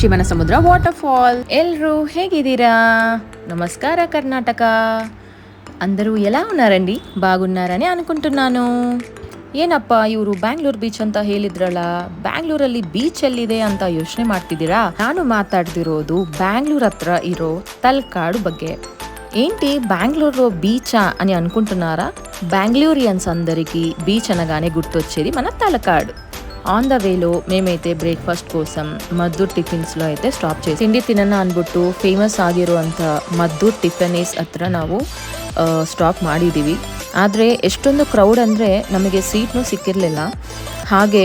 Shivanasamudra waterfall. ಎಲ್ರು ಹೇಗಿದ್ದೀರಾ? నమస్కార కర్ణాటక. అందరూ ఎలా ఉన్నారండి? బాగున్నారని అనుకుంటున్నాను. ಏನಪ್ಪ ಇವರು ಬ್ಯಾಂಗ್ಳೂರ್ ಬೀಚ್ ಅಂತ ಹೇಳಿದ್ರಲ್ಲ, ಬ್ಯಾಂಗ್ಳೂರಲ್ಲಿ ಬೀಚ್ ಎಲ್ಲಿದೆ ಅಂತ ಯೋಚನೆ ಮಾಡ್ತಿದ್ದೀರಾ? ನಾನು మాట్లాడుತಿರೋದು బ్యాంగ్ಳూర్ హత్ర ఇరో తల్కాడు ಬಗ್ಗೆ. ఏంటి బ్యాంగ్ಳూరు బీచా అని అనుకుంటున్నారా? బ్యాంగ్ళూరియన్స్ అందరికీ బీచ్ అనగానే గుర్తొచ్చేది మన తలకాడు. ఆన్ ద వేలో మేమైతే ಬ್ರೇಕ್ಫಾಸ್ಟ್ కోసం ಮದ್ದೂರ್ ಟಿಫಿನ್ಸ್లో అయితే ಸ್ಟಾಪ್ చేసి ತಿಂಡಿ ತಿನ್ನೋಣ ಅಂದ್ಬಿಟ್ಟು ಫೇಮಸ್ ಆಗಿರುವಂಥ ಮದ್ದೂರ್ ಟಿಫಿನೀಸ್ ಹತ್ರ ನಾವು ಸ್ಟಾಪ್ ಮಾಡಿದ್ದೀವಿ. ಆದರೆ ಎಷ್ಟೊಂದು ಕ್ರೌಡ್ ಅಂದರೆ ನಮಗೆ ಸೀಟ್ನೂ ಸಿಕ್ಕಿರಲಿಲ್ಲ. ಹಾಗೆ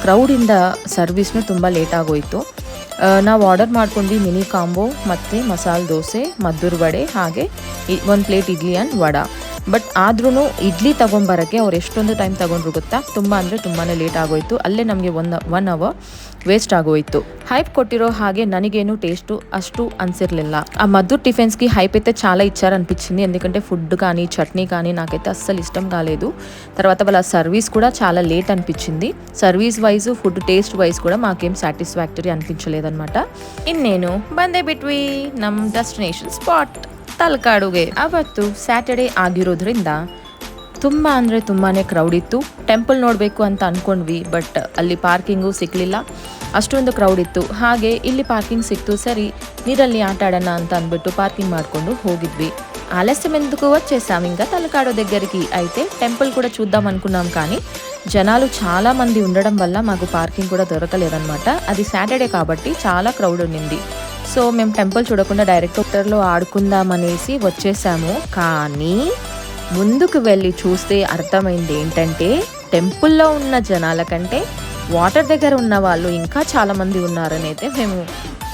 ಕ್ರೌಡಿಂದ ಸರ್ವಿಸ್ನೂ ತುಂಬ ಲೇಟ್ ಆಗೋಯಿತು. ನಾವು ಆರ್ಡರ್ ಮಾಡ್ಕೊಂಡ್ವಿ ಮಿನಿ ಕಾಂಬೋ ಮತ್ತು ಮಸಾಲೆ ದೋಸೆ, ಮದ್ದೂರು ವಡೆ, ಹಾಗೆ ಒಂದು plate idli and vada. But ಆದ್ರೂ ಇಡ್ಲಿ ತೊಗೊಂಬರೋಕ್ಕೆ ಅವ್ರು ಎಷ್ಟೊಂದು ಟೈಮ್ ತೊಗೊಂಡ್ರು ಗೊತ್ತಾ? ತುಂಬ ಅಂದರೆ ತುಂಬಾ ಲೇಟ್ ಆಗೋಯಿತು. ಅಲ್ಲೇ ನಮಗೆ ಒನ್ ಅವರ್ ವೇಸ್ಟ್ ఆగోయిತ್ತು. హైప్ కొట్టిరో హాగే ನನగేను టేస్ట్ అಷ್ಟು అనిసిర్లిಲ್ಲ. ఆ మద్దూర్ టిఫిన్స్కి హైప్ అయితే చాలా ఇచ్చారనిపించింది. ఎందుకంటే ఫుడ్ కానీ చట్నీ కానీ నాకైతే అస్సలు ఇష్టం కాలేదు. తర్వాత వాళ్ళ సర్వీస్ కూడా చాలా లేట్ అనిపించింది. Service wise food taste wise కూడా మాకేం ಸ್ಯಾಟಿಸ್ಫ್ಯಾಕ್ಟರಿ ಅನಿపించలేదన్నమాట. ಇನ್ನೇನು ಬಂದೇ ಬಿಟ್ವಿ ನಮ್ಮ ಡೆಸ್ಟಿನೇಷನ್ ಸ್ಪಾಟ್ ತಲಕಾಡುಗೆ. ಅವತ್ತು ಸ್ಯಾಟರ್ಡೇ ಆಗಿರೋದ್ರಿಂದ ತುಂಬ ಅಂದರೆ ತುಂಬಾ ಕ್ರೌಡ್ ಇತ್ತು. ಟೆಂಪಲ್ ನೋಡಬೇಕು ಅಂತ ಅಂದ್ಕೊಂಡ್ವಿ, ಬಟ್ ಅಲ್ಲಿ ಪಾರ್ಕಿಂಗು ಸಿಕ್ಕಲಿಲ್ಲ, ಅಷ್ಟೊಂದು ಕ್ರೌಡ್ ಇತ್ತು. ಹಾಗೆ ಇಲ್ಲಿ పార్కింగ్ సిక్తు, సరే నీళ్ళಲ್ಲಿ ఆట ఆడనా ಅಂತ ಅಂದ್ಬಿಟ್ಟು పార్కింగ్ ಮಾಡಿಕೊಂಡು ಹೋಗಿದ್ವಿ. ఆలస్యం ఎందుకు వచ్చేసాం ఇంకా తలకాడు దగ్గరికి. అయితే టెంపుల్ కూడా చూద్దాం అనుకున్నాం, కానీ జనాలు చాలా మంది ఉండడం వల్ల మాకు పార్కింగ్ కూడా దొరకలేదన్నమాట. అది సాటర్డే కాబట్టి చాలా క్రౌడ్ ఉండింది. సో మేము టెంపుల్ చూడకుండా డైరెక్ట్ వాటర్లో ఆడుకుందామనేసి వచ్చేసాము. కానీ ముందుకు వెళ్ళి చూస్తే అర్థమైంది ఏంటంటే, టెంపుల్లో ఉన్న జనాల కంటే వాటర్ దగ్గర ఉన్న వాళ్ళు ఇంకా చాలామంది ఉన్నారని అయితే మేము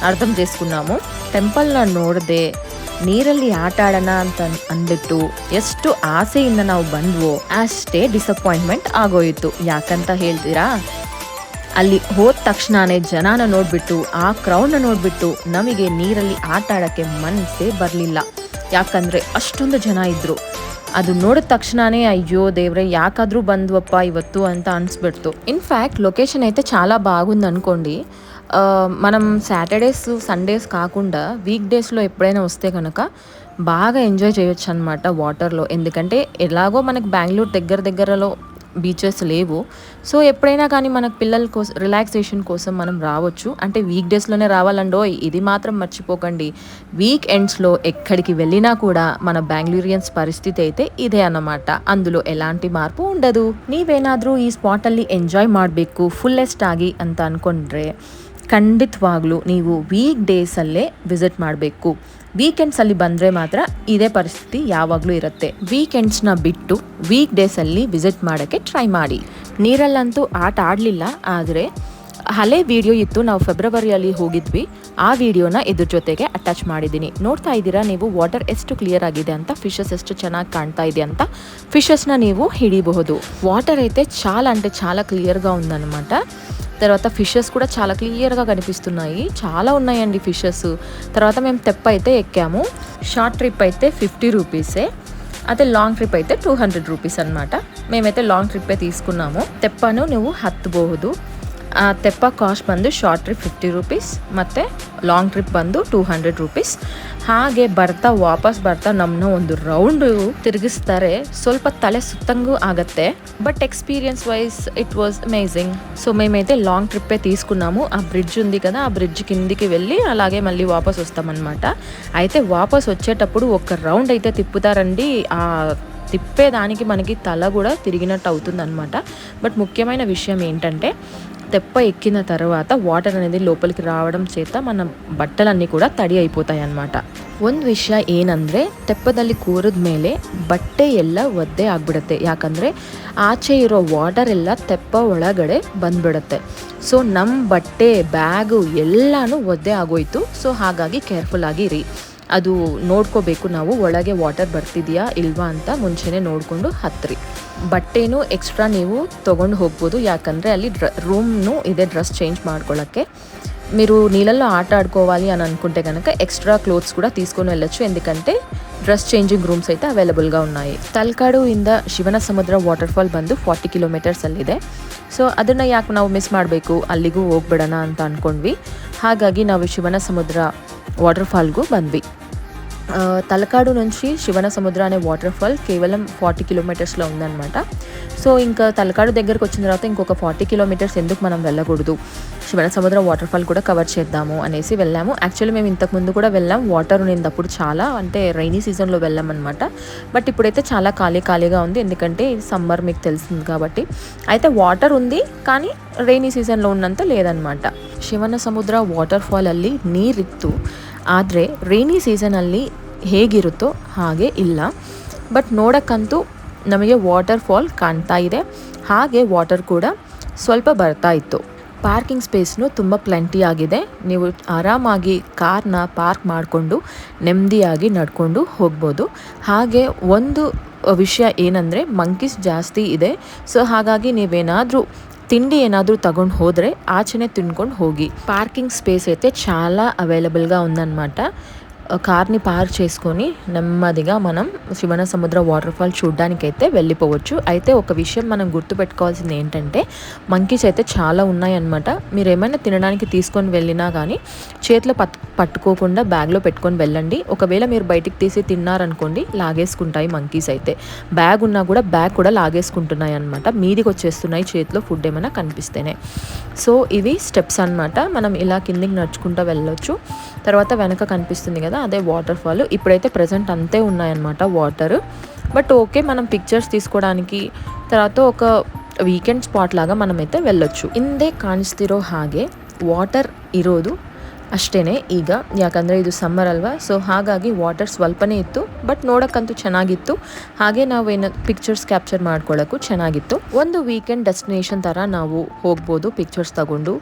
ಅರ್ಥ చేసుకున్నాము. ಟೆಂಪಲ್ನ ನೋಡದೆ ನೀರಲ್ಲಿ ಆಟ ಆಡೋಣ ಅಂತ ಅಂದ್ಬಿಟ್ಟು ಎಷ್ಟು ಆಸೆಯಿಂದ ನಾವು ಬಂದ್ವೋ ಅಷ್ಟೇ ಡಿಸಪಾಯಿಂಟ್ಮೆಂಟ್ ಆಗೋಯಿತು. ಯಾಕಂತ ಹೇಳ್ತೀರಾ? ಅಲ್ಲಿ ಹೋದ ತಕ್ಷಣನೇ ಜನನ ನೋಡ್ಬಿಟ್ಟು, ಆ ಕ್ರೌಡ್ನ ನೋಡ್ಬಿಟ್ಟು ನಮಗೆ ನೀರಲ್ಲಿ ಆಟ ಆಡೋಕ್ಕೆ ಮನಸ್ಸೇ ಬರಲಿಲ್ಲ. ಯಾಕಂದರೆ ಅಷ್ಟೊಂದು ಜನ ಇದ್ದರು. ಅದು ನೋಡಿದ తక్షణನೇ అయ్యో దేవ్రే యాకాద్రూ బంద్వప్ప ಇವತ್ತು ಅಂತ అనిస్ಬಿಡ್ತು. ఇన్ఫ్యాక్ట్ లొకేషన్ అయితే చాలా బాగుంది అనుకోండి. మనం సాటర్డేస్ సండేస్ కాకుండా వీక్ డేస్లో ఎప్పుడైనా వస్తే కనుక బాగా ఎంజాయ్ చేయొచ్చు అనమాట వాటర్లో. ఎందుకంటే ఎలాగో మనకు బెంగళూరు దగ్గరలో బీచెస్ లేవు. సో ఎప్పుడైనా కానీ మనకు పిల్లల కోసం రిలాక్సేషన్ కోసం మనం రావచ్చు. అంటే వీక్ డేస్లోనే రావాలండో, ఇది మాత్రం మర్చిపోకండి. వీక్ ఎండ్స్లో ఎక్కడికి వెళ్ళినా కూడా మన ಬ್ಯಾಂಗ್ಳೂರಿಯನ್ಸ್ ಪರಿಸ್ಥಿತಿ అయితే ಇದೇ ಅన్నమాట. అందులో ಎಲಾಂಟಿ ಮಾರ್ಪು ఉండదు. ನೀವೇನಾದರೂ ಈ ಸ್ಪಾಟಲ್ಲಿ ಎಂಜಾಯ್ ಮಾಡಬೇಕು ಫುಲ್ಲೆಸ್ಟ್ ಆಗಿ ಅಂತ ಅಂದ್ಕೊಂಡ್ರೆ ಖಂಡಿತವಾಗ್ಲೂ ನೀವು ವೀಕ್ ಡೇಸಲ್ಲೇ ವಿಸಿಟ್ ಮಾಡಬೇಕು. ವೀಕೆಂಡ್ಸಲ್ಲಿ ಬಂದರೆ ಮಾತ್ರ ಇದೇ ಪರಿಸ್ಥಿತಿ ಯಾವಾಗಲೂ ಇರುತ್ತೆ. ವೀಕೆಂಡ್ಸ್ನ ಬಿಟ್ಟು ವೀಕ್ ಡೇಸಲ್ಲಿ ವಿಸಿಟ್ ಮಾಡೋಕ್ಕೆ ಟ್ರೈ ಮಾಡಿ. ನೀರಲ್ಲಂತೂ ಆಟ ಆಡಲಿಲ್ಲ, ಆದರೆ ಹಳೆ ವಿಡಿಯೋ ಇತ್ತು, ನಾವು ಫೆಬ್ರವರಿಯಲ್ಲಿ ಹೋಗಿದ್ವಿ. ಆ ವಿಡಿಯೋನ ಇದ್ರ ಜೊತೆಗೆ ಅಟ್ಯಾಚ್ ಮಾಡಿದ್ದೀನಿ. ನೋಡ್ತಾ ಇದ್ದೀರಾ ನೀವು ವಾಟರ್ ಎಷ್ಟು ಕ್ಲಿಯರ್ ಆಗಿದೆ ಅಂತ, ಫಿಶಸ್ ಎಷ್ಟು ಚೆನ್ನಾಗಿ కాంటా ಇದೆ ಅಂತ. ఫిషెస్ನ ನೀವು ಹಿಡಿಬಹುದು. వాటర్ అయితే చాలా అంటే చాలా క్లియర్గా ఉందన్నమాట. తర్వాత ఫిషెస్ కూడా చాలా క్లియర్గా కనిపిస్తున్నాయి. చాలా ఉన్నాయండి ఫిషెస్. తర్వాత మేము తెప్ప అయితే ఎక్కాము. షార్ట్ ట్రిప్ అయితే 50 రూపీసే, అదే లాంగ్ ట్రిప్ అయితే 200 రూపీస్ అనమాట. మేమైతే లాంగ్ ಟ್ರಿಪ್ಪೇ తీసుకున్నాము. ತೆಪ್ಪನು ನೀವು ಹತ್ತಬಹುದು. ಆ ತೆಪ್ಪ ಕಾಸ್ಟ್ ಬಂದು ಶಾರ್ಟ್ ಟ್ರಿಪ್ 50 ರೂಪೀಸ್ ಮತ್ತು ಲಾಂಗ್ ಟ್ರಿಪ್ ಬಂದು 200 ರೂಪೀಸ್. ಹಾಗೆ ವಾಪಸ್ ಬರ್ತಾ ನಮ್ಮನ್ನ ಒಂದು ರೌಂಡು ತಿರುಗಿಸ್ತಾರೆ. ಸ್ವಲ್ಪ ತಲೆ ಸುತ್ತಂಗೂ ಆಗುತ್ತೆ, but experience wise it was amazing. So మేమైతే లాంగ్ ట్రిప్పే తీసుకున్నాము. ఆ బ్రిడ్జ్ ఉంది కదా, ఆ బ్రిడ్జ్ కిందికి వెళ్ళి అలాగే మళ్ళీ వాపస్ వస్తామన్నమాట. అయితే వాపస్ వచ్చేటప్పుడు ఒక రౌండ్ అయితే తిప్పుతారండి. ఆ తిప్పేదానికి మనకి తల కూడా తిరిగినట్టు అవుతుంది అనమాట. బట్ ముఖ్యమైన విషయం ఏంటంటే, తెప్ప ఎక్కిన తర్వాత వాటర్ అనేది లోపలికి రావడం చేత మన ಬಟ್ಟಲన్నీ ಕೂಡ ತಡಿ అయిపోతాయి ಅన్నమాట. ಒಂದು ವಿಷಯ ಏನಂದರೆ, ತೆಪ್ಪದಲ್ಲಿ ಕೂರಿದ ಮೇಲೆ ಬಟ್ಟೆ ಎಲ್ಲ ಒದ್ದೆ ಆಗಿಬಿಡುತ್ತೆ. ಯಾಕಂದರೆ ಆಚೆ ಇರೋ ವಾಟರ್ ಎಲ್ಲ ತೆಪ್ಪ ಒಳಗಡೆ ಬಂದ್ಬಿಡುತ್ತೆ. ಸೊ ನಮ್ಮ ಬಟ್ಟೆ ಬ್ಯಾಗು ಎಲ್ಲನೂ ಒದ್ದೆ ಆಗೋಯ್ತು. ಸೊ ಹಾಗಾಗಿ ಕೇರ್ಫುಲ್ ಆಗಿರಿ. ಅದು ನೋಡ್ಕೋಬೇಕು ನಾವು, ಒಳಗೆ ವಾಟರ್ ಬರ್ತಿದೆಯಾ ಇಲ್ವಾ ಅಂತ ಮುಂಚೆನೇ ನೋಡಿಕೊಂಡು ಹತ್ತಿರಿ. ಬಟ್ಟೆನೂ ಎಕ್ಸ್ಟ್ರಾ ನೀವು ತೊಗೊಂಡು ಹೋಗ್ಬೋದು. ಯಾಕಂದರೆ ಅಲ್ಲಿ రూమ్ను ఇదే డ్రెస్ చేంజ్ ಮಾಡ್ಕೊಳ್ಳೋಕ್ಕೆ. మీరు నీళ్ళల్లో ఆట ఆడుకోవాలి అని అనుకుంటే కనుక ఎక్స్ట్రా క్లోత్స్ కూడా తీసుకొని వెళ్ళొచ్చు. ఎందుకంటే ಡ್ರೆಸ್ ಚೇಂಜಿಂಗ್ ರೂಮ್ಸ್ ಐತೆ ಅವೈಲಬಲ್గా ఉన్నాయి. ತಲಕಾಡು ಇಂದ ಶಿವನಸಮುದ್ರ ವಾಟರ್ ಫಾಲ್ ಬಂದು 40 ಕಿಲೋಮೀಟರ್ಸ್ ಅಲ್ಲಿದೆ. ಸೊ ಅದನ್ನು ಯಾಕೆ ನಾವು ಮಿಸ್ ಮಾಡಬೇಕು, ಅಲ್ಲಿಗೂ ಹೋಗ್ಬಿಡೋಣ ಅಂತ ಅಂದ್ಕೊಂಡ್ವಿ. ಹಾಗಾಗಿ ನಾವು ಶಿವನಸಮುದ್ರ వాటర్ ఫాల్కు ಬಂದ್ವಿ. తలకాడు నుంచి శివనసముద్ర అనే వాటర్ ఫాల్ కేవలం 40 కిలోమీటర్స్లో ఉందన్నమాట. సో ఇంకా తలకాడు దగ్గరకు వచ్చిన తర్వాత ఇంకొక 40 కిలోమీటర్స్ ఎందుకు మనం వెళ్ళకూడదు, శివనసముద్ర వాటర్ ఫాల్ కూడా కవర్ చేద్దాము అనేసి వెళ్ళాము. యాక్చువల్లీ మేము ఇంతకుముందు కూడా వెళ్ళాం, వాటర్ ఉన్నప్పుడు చాలా, అంటే రైనీ సీజన్లో వెళ్ళామన్నమాట. బట్ ఇప్పుడైతే చాలా ఖాళీగా ఉంది, ఎందుకంటే సమ్మర్ మీకు తెలిసింది కాబట్టి. అయితే వాటర్ ఉంది కానీ రైనీ ಸೀಸನ್లో ఉన్నంత లేదన్నమాట. ಶಿವನಸಮುದ್ರ ವಾಟರ್ ಫಾಲಲ್ಲಿ ನೀರಿತ್ತು, ಆದರೆ ರೈನಿ ಸೀಸನಲ್ಲಿ ಹೇಗಿರುತ್ತೋ ಹಾಗೆ ಇಲ್ಲ. ಬಟ್ ನೋಡೋಕ್ಕಂತೂ ನಮಗೆ ವಾಟರ್ ಫಾಲ್ ಕಾಣ್ತಾ ಇದೆ, ಹಾಗೆ ವಾಟರ್ ಕೂಡ ಸ್ವಲ್ಪ ಬರ್ತಾ ಇತ್ತು. ಪಾರ್ಕಿಂಗ್ ಸ್ಪೇಸ್ನು ತುಂಬ ಪ್ಲೆಂಟಿ ಆಗಿದೆ, ನೀವು ಆರಾಮಾಗಿ ಕಾರ್ನ ಪಾರ್ಕ್ ಮಾಡಿಕೊಂಡು ನೆಮ್ಮದಿಯಾಗಿ ನಡ್ಕೊಂಡು ಹೋಗ್ಬೋದು. ಹಾಗೆ ಒಂದು ವಿಷಯ ಏನಂದರೆ ಮಂಕೀಸ್ ಜಾಸ್ತಿ ಇದೆ. ಸೊ ಹಾಗಾಗಿ ನೀವೇನಾದರೂ తిండి ఏనాದರೂ తಗೊಂಡು ಹೋದರೆ ఆచనే తినుకొని ಹೋಗಿ. పార్కింగ్ స్పేస్ అయితే చాలా అవైలబుల్గా ఉందన్నమాట. కార్ని పార్క్ చేసుకొని నెమ్మదిగా మనం శివనసముద్ర వాటర్ ఫాల్ చూడడానికైతే వెళ్ళిపోవచ్చు. అయితే ఒక విషయం మనం గుర్తుపెట్టుకోవాల్సింది ఏంటంటే, మంకీస్ అయితే చాలా ఉన్నాయన్నమాట. మీరు ఏమైనా తినడానికి తీసుకొని వెళ్ళినా కానీ చేతిలో పట్టుకోకుండా బ్యాగ్లో పెట్టుకొని వెళ్ళండి. ఒకవేళ మీరు బయటికి తీసి తిన్నారనుకోండి, లాగేసుకుంటాయి మంకీస్ అయితే. బ్యాగ్ ఉన్నా కూడా బ్యాగ్ కూడా లాగేసుకుంటున్నాయి అన్నమాట, మీదికి వచ్చేస్తున్నాయి చేతిలో ఫుడ్ ఏమైనా కనిపిస్తేనే. సో ఇవి స్టెప్స్ అన్నమాట, మనం ఇలా కిందికి నడుచుకుంటూ వెళ్ళొచ్చు. తర్వాత వెనక కనిపిస్తుంది కదా, అదే వాటర్ ఫాల్. ఇప్పుడైతే ప్రజెంట్ అంతే ఉన్నాయన్నమాట వాటర్. బట్ ఓకే, మనం పిక్చర్స్ తీసుకోవడానికి తర్వాత ఒక ವೀಕೆಂಡ್ ಸ್ಪಾಟ್ లాగా మనమైతే వెళ్ళొచ్చు. ಹಿಂದೆ ಕಾಣಿಸ್ತಿರೋ ಹಾಗೆ ವಾಟರ್ ಇರೋದು ಅಷ್ಟೇ ಈಗ, ಯಾಕಂದರೆ ಇದು ಸಮ್ಮರ್ ಅಲ್ವಾ. ಸೊ ಹಾಗಾಗಿ ವಾಟರ್ ಸ್ವಲ್ಪನೇ ಇತ್ತು, ಬಟ್ ನೋಡೋಕ್ಕಂತೂ ಚೆನ್ನಾಗಿತ್ತು. ಹಾಗೆ ನಾವೇನು ಪಿಕ್ಚರ್ಸ್ ಕ್ಯಾಪ್ಚರ್ ಮಾಡ್ಕೊಳ್ಳೋಕ್ಕೂ ಚೆನ್ನಾಗಿತ್ತು. ಒಂದು ವೀಕೆಂಡ್ ಡೆಸ್ಟಿನೇಷನ್ ಥರ ನಾವು ಹೋಗ್ಬೋದು, ಪಿಕ್ಚರ್ಸ್ ತಗೊಂಡು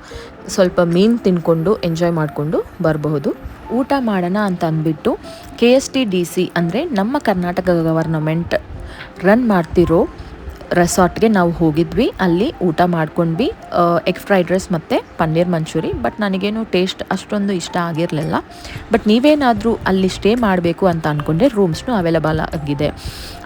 ಸ್ವಲ್ಪ ಮೀನು ತಿನ್ಕೊಂಡು ಎಂಜಾಯ್ ಮಾಡಿಕೊಂಡು ಬರಬಹುದು. ಊಟ ಮಾಡೋಣ ಅಂತ ಅಂದ್ಬಿಟ್ಟು KSTDC ಅಂದರೆ ನಮ್ಮ ಕರ್ನಾಟಕ ಗವರ್ನಮೆಂಟ್ ರನ್ ಮಾಡ್ತಿರೋ ರೆಸಾರ್ಟ್ಗೆ ನಾವು ಹೋಗಿದ್ವಿ. ಅಲ್ಲಿ ಊಟ ಮಾಡ್ಕೊಂಡ್ವಿ, ಎಗ್ ಫ್ರೈಡ್ ರೈಸ್ ಮತ್ತು ಪನ್ನೀರ್ ಮಂಚೂರಿ. ಬಟ್ ನನಗೇನು ಟೇಸ್ಟ್ ಅಷ್ಟೊಂದು ಇಷ್ಟ ಆಗಿರಲಿಲ್ಲ. ಬಟ್ ನೀವೇನಾದರೂ ಅಲ್ಲಿ స్టే ಮಾಡಬೇಕು ಅಂತ అనుకుంటే రూమ్స్ను అవైలబుల్ ఆಗಿದೆ.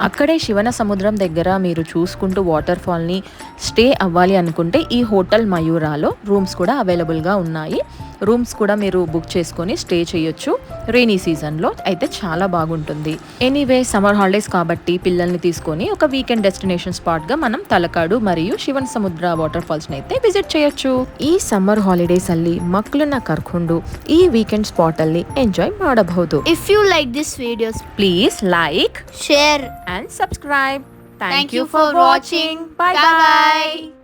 అక్కడే శివనసముద్రం దగ్గర మీరు చూసుకుంటూ వాటర్ ఫాల్ని స్టే అవ్వాలి అనుకుంటే ఈ హోటల్ మయూరాలో రూమ్స్ కూడా అవైలబుల్గా ఉన్నాయి. రూమ్స్ కూడా మీరు బుక్ చేసుకొని స్టే చేయొచ్చు. రైనీ సీజన్లో అయితే చాలా బాగుంటుంది. ఎనీవే సమ్మర్ హాలిడేస్ కాబట్టి పిల్లల్ని తీసుకొని ఒక వీకెండ్ డెస్టినేషన్ స్పాట్గా మనం తలకాడు మరియు ಶಿವನಸಮುದ್ರ ವಾಟರ್ ಫಾಲ್ಸ್ನ అయితే ವಿಸಿಟ್ చేయొచ్చు. ಈ ಸಮ್ಮರ್ ಹಾಲಿಡೇಸ್ ಅಲ್ಲಿ ಮಕ್ಕಳನ್ನ ಕರ್ಕೊಂಡು ಈ ವೀಕೆಂಡ್ ಸ್ಪಾಟ್ ಅಲ್ಲಿ ಎಂಜಾಯ್ ಮಾಡಬಹುದು. If you like this videos, please like, share and subscribe. Thank you for for watching. Bye bye.